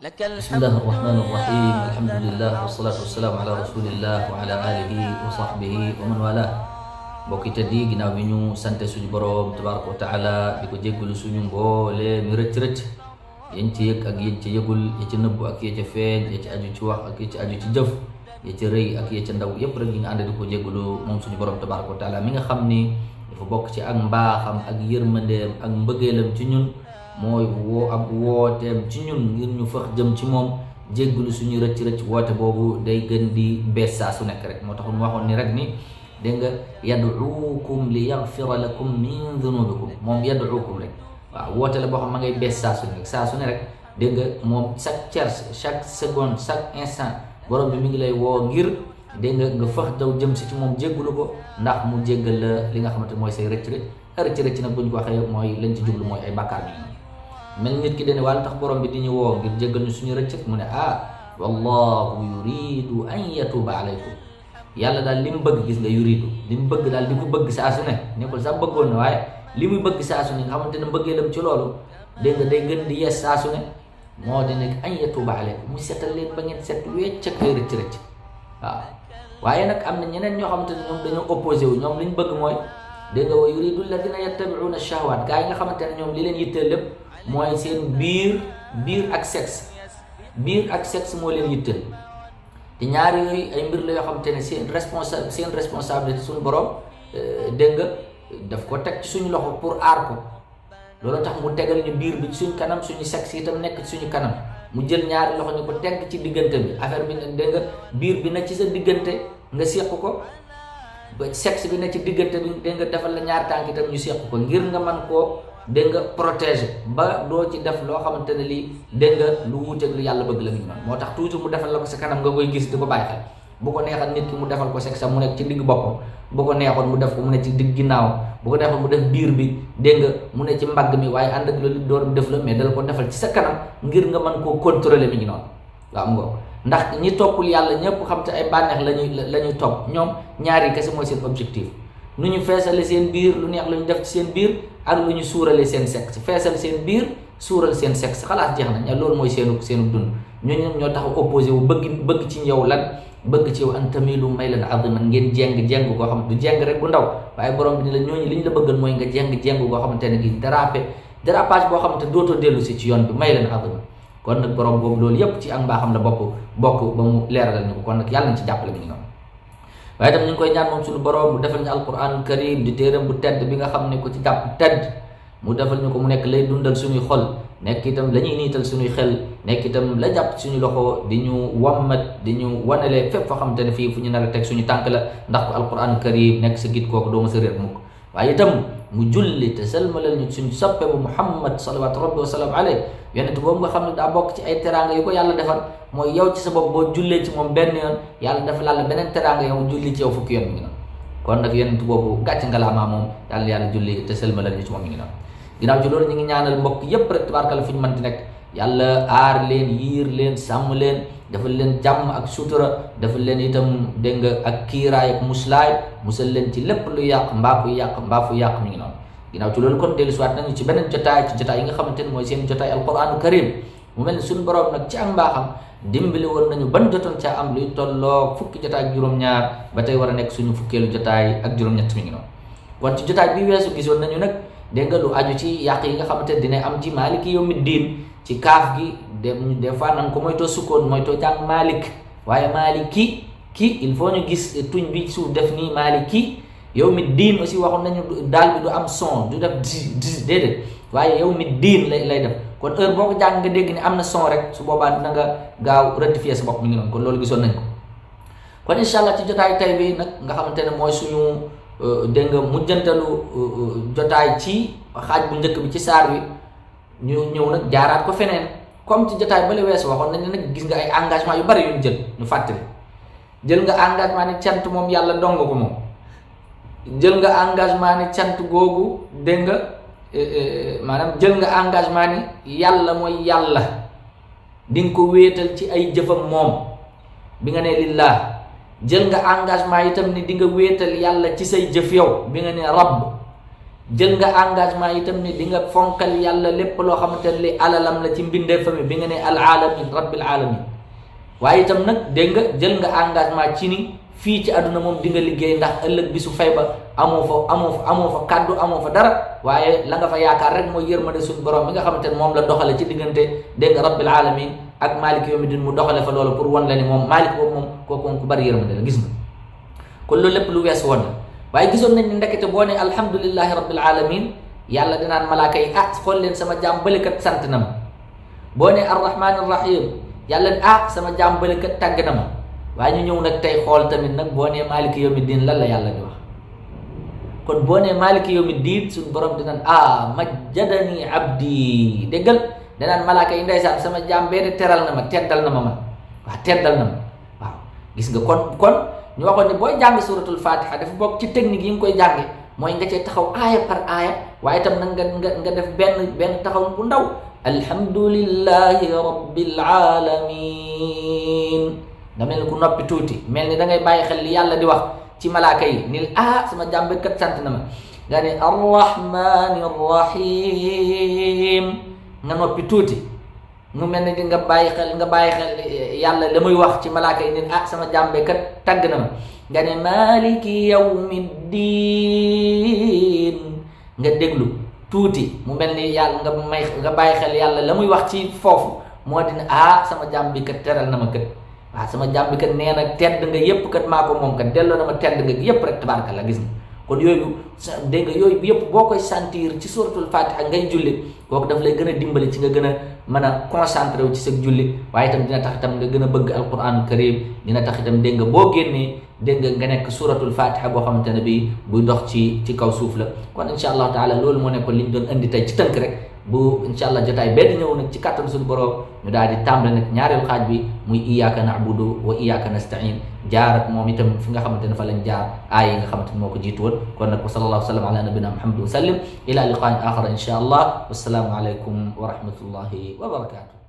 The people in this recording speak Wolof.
بسم الله الرحمن الرحيم الحمد لله والصلاة والسلام على رسول الله وعلى آله وصحبه ومن والاه. Mbokk teddi ginaaw bi ñu sante suñu borom tabaraka wa taala di ko jéggulu suñu mboole mi rëcc yeen ci yëg ak yeen ci yëgul ya ci nëbb ak ya ci feeñ ya ci aju ci wax ak ya ci aju ci jëf ya ci rëy ak ya ci ndaw yépp rek ñi nga ànd di ko jéggulu moom suñu borom tabaraka wa taala mi nga xam ni dafa bokk ci ak mbaaxam ak yërmandeem ak mbëggeelam ci ñun mooy woo ab wooteem ci ñun ngir ñu fax jëm ci moom jéggulu suñu rëcc woote boobu day gën di bees saa su nekk rek moo tax mu waxoon ni rek ni dégg nga yad'uukum li yaghfira lakum min dhunubikum moom yad'uukum rek waaw woote la boo xam ma ngay bees saa su ne rek dégg nga moom chaque tierce chaque seconde chaque instant borom bi mi ngi lay woo ngir dégg nga fax daw jëm si ci moom jéggulu ko ndax mu jéggal la li nga xamante mooy say rëcc nag buñ ko waxee mooy lañ ci jublu mooy ay bàkkaar bi mel nit ki dene wàlla tax borom bi di ñu woo ngir jéggal ñu suñu rëcc mu ne wallahu yuridu an yatuba alaykum yàlla daal li mu bëgg gis nga yuridu li mu bëgg daal di ko bëgg saa su ne nekkul sax bëggoon na waaye li muy bëgg saa su ne nga xamante ne mbëggeelam ci loolu dégg nga day gën di yees saa su ne moo di nekk an yatuba alaykum mu setal leen ba ngeen set wecc ak ay rëcc waaw waaye nag am na ñeneen ñoo xamante ne ñoom dañoo opposé wu ñoom li ñu bëgg mooy dégg nga wa yuridu alladina yattabi'una ash-shahawat gaa yi nga xamante ne ñoom li leen yitteel lépp mooy seen biir ak sexe moo leen yitteel te ñaar yooyu ay mbir la yoo xamante ne seen responsabilité suñu borom dégg nga daf ko teg ci suñu loxo pour aar ko loolu tax mu tegal ñu biir bi ci suñu kanam suñu sexe itam nekk ci suñu kanam mu jël ñaari loxo ñu ko teg ci diggante bi affaire bi ne dégg nga biir bi na ci sa diggante nga séq ko ba sexe bi na ci diggante bi dégg nga defal la ñaari tànk itam ñu séq ko ngir nga man koo dégg nga protéger ba doo ci def loo xamante ne lii dégg nga lu wuuteeg lu yàlla bëgg la ngi noonu moo tax toujours mu defal la ko sa kanam nga koy gis di ko bàyyi xel bu ko neexal nit ki mu defal ko sexe mu nekk ci digg boppam bu ko neexoon mu def ko mu ne ci digg ginnaaw bu ko defoon mu def biir bi dégg nga mu ne ci mbagg mi waaye ànd ak loolu door def la mais dala ko defal ci sa kanam ngir nga mën koo contrôler mi ngi noonu waaw mu ngo ndax ñi toppul yàlla ñëpp xam te ay bànneex la ñuy topp ñoom ñaari kese mooy seen objectif nu ñu feesale seen biir lu neex lu ñu def ci seen biir ak lu ñu suurale seen sexe feesal seen biir suural seen sexe xalaat jeex na loolu mooy seenu dund ñooñu ñoo tax opposé wu bëgg ci yow lan bëgg ci yow an tamilu maylan aziman ngeen jeng goo xam du jeng rek bu ndaw waaye borom bi ni la ñooñu li ñu la bëggal mooy nga jeng goo xamante ne gi dérapage boo xamante dootoo dellu si ci yoon bi maylan aziman kon nag borom boobu loolu yépp ci ak mbaaxam la bokk ba mu leeralal ñu ko kon nag yàlla nañ ci jàppale ñu noonu waaye tam ñu ngi koy ñaan moom suñu borom mu defal ñu alquranul karim di téeram bu tedd bi nga xam ne ko ci jàpp tedd mu defal ñu ko mu nekk lay dundal suñuy xol nekk itam la ñuy niital suñuy xel nekk itam la jàpp suñu loxo di ñu wammat di ñu wanale fépp foo xamante ne fii fu ñu nar a teg suñu tànk la ndax ko alquranul karim nekk sa git kooku doo ma sa réer mukk waaye itam mu julli te salmalal ñu suñu soppe bu muhammad salawatu rabbi wa salaam alayhi yonent boobu nga xam ne daa bokk ci ay teraanga yu ko yàlla defal mooy yow ci sa bopp boo jullee ci moom benn yoon yàlla dafa laal beneen teraanga yow julli ci yow fukki yoon mi ngi noonu kon nag yonent boobu gàcc ngalaamaa moom yàlla julli te sëlmalal ñu ci moom mi ngi noonu ginnaaw ci loolu ñu ngi ñaanal mbokk yépp rek tabaarkalla fu ñu mënti nekk yàlla aar leen yiir leen sàmm leen defal leen jàmm ak sutura defal leen itam dégg nga ak kiiraay ak muslaay musal leen ci lépp lu yàq mbaa fu yàq mi ngi noonu ginnaaw ci loolu kon dellu siwaat nañu ci beneen jotaay yi nga xamante ne mooy seen jotaay alquranu karim mu mel ni suñu borom nag ci ak mbaaxam dimbali woon nañu ban jotoon caa am luy tolloo fukki jotaay ak juróom-ñaar ba tey war a nekk suñu fukkeelu jotaay ak juróom-ñett mi ngi noonu kon ci jotaay bi weesu gisoon nañu nag dégg nga lu aju ci yàq yi nga xamante ne dina am ci maaliki yawmi diin ci kaaf gi des fois nan ko moytoo sukkoon moytoo jàng maalik waaye maaliki ki il faut ñu gis tuñ bi suuf def nii maaliki yawmi diin aussi waxoon nañu daal bi du am son du def di déedéet waaye yawmi diin lay def kon heure boo ko jàng nga dégg ni am na son rek su boobaa dina nga gaaw rectifier sa bopp mi ngi noonu kon loolu gisoon nañ ko kon incha allah ci jotaay tay bi nag nga xamante ne mooy suñu dégg nga mujjantalu jotaay ci xaaj bu njëkk bi ci saar wi ñu ñëw nag jaaraat ko feneen comme ci jotaay bale weesu waxoon nañ ne nag gis nga ay engagement yu bari yuñ jël ñu fàttali jël nga engagement ni cant moom yàlla dong ko moom jël nga engagement ni cant googu dégg nga maanaam jël nga engagement ni yàlla mooy yàlla di nga ko wéetal ci ay jëfam moom bi nga ne lillah jël nga engagement itam ni di nga wéetal yàlla ci say jëf yow bi nga ne rabb jël nga engagement itam ni di nga fonkal yàlla lépp loo xamante ne li alalam la ci mbindee fami bi nga ne al alamin rabbil alamin waaye itam nag dégg nga jël nga engagement ci ni fii ci àdduna moom di nga liggéey ndax ëllëg bisu fay ba amoo fa kàddu amoo fa dara waaye la nga fa yaakaar rek mooy yërmande suñu borom bi nga xamante ne moom la doxale ci diggante dégg nga rabbil alamin ak malik yawmi din mu doxale fa loolu pour wan la ni moom malik boobu moom kooku moom ku bari yërmande la gis nga kon loolu lépp lu wees woon na waaye gisoon nañ ni ndekete boo ne alhamdulillahi rabbil alamin yàlla dinaan malaaka yi xool leen sama jaam bëlekat sant na ma boo ne arrahmanir rahim yàlla ne sama jaam bëlekat tàgg na ma waaye ñu ñëw nag tey xool tamit nag boo nee maaliki yawmi diin lan la yàlla di wax kon boo nee maaliki yawmi diin suñu borom dinaan majjadani abdi déggal danaan malaaka yi ndeysaan sama jaam bee teral na ma teddal na ma man waaw teddal na ma waaw gis nga kon ñu waxoon ne booy jàng suratul fatiha dafa bokk ci technique yi nga koy jànge mooy nga cay taxaw aaya par aaya waaye itam nag nga def benn taxaw bu ndaw alhamdulillahi rabbil alamin nga mel ni ku noppi tuuti mel ni da ngay bàyyi xel li yàlla di wax ci malaaka yi ni sama jàmbe kat sant na ma nga ne arrahmanir rahim nga noppi tuuti mu mel ni di nga bàyyi xel yàlla la muy wax ci malaaka yi ni sama jàmbe kat tàgg na ma nga ne maliki yawmiddin nga déglu tuuti mu mel ni yàlla nga bàyyi xel yàlla la muy wax ci foofu moo di ne sama jàmbi kat teral na ma kat sama jàmbi kat nee na tedd nga yépp kat maa ko moom kat delloo na ma tedd nga yépp rek tabaraka la gis nga kon yooyu dégg nga yooyu yépp boo koy sentir ci suratul fatiha ngay julli kooku daf lay gën a dimbali ci nga gën a mën a concentré wu ci sa julli waaye itam dina tax itam nga gën a bëgg alquran karim dina tax itam dégg nga boo génnee dégg nga nekk suratul fatiha boo xamante ne bi buy dox ci kaw suuf la kon insha allahu taala loolu moo nekkoon li ñu doon indi tey ci tënk rek bu insha allah jotaay benn ñëw nag ci kàttan suñu borom ñu daal di tàmbale nag ñaareelu xaaj bi muy iyyaka na'budu wa iyyaka nasta'in jaar ak moom itam fi nga xamante ne fa lañ jaar aay yi nga xamante ne moo ko jiitu woon kon nag wa sallallahu sallam ala nabina muhammad wa sallim ila liqa'in akhar insha allah wassalaamu alaykum wa rahmatullahi wa barakatuh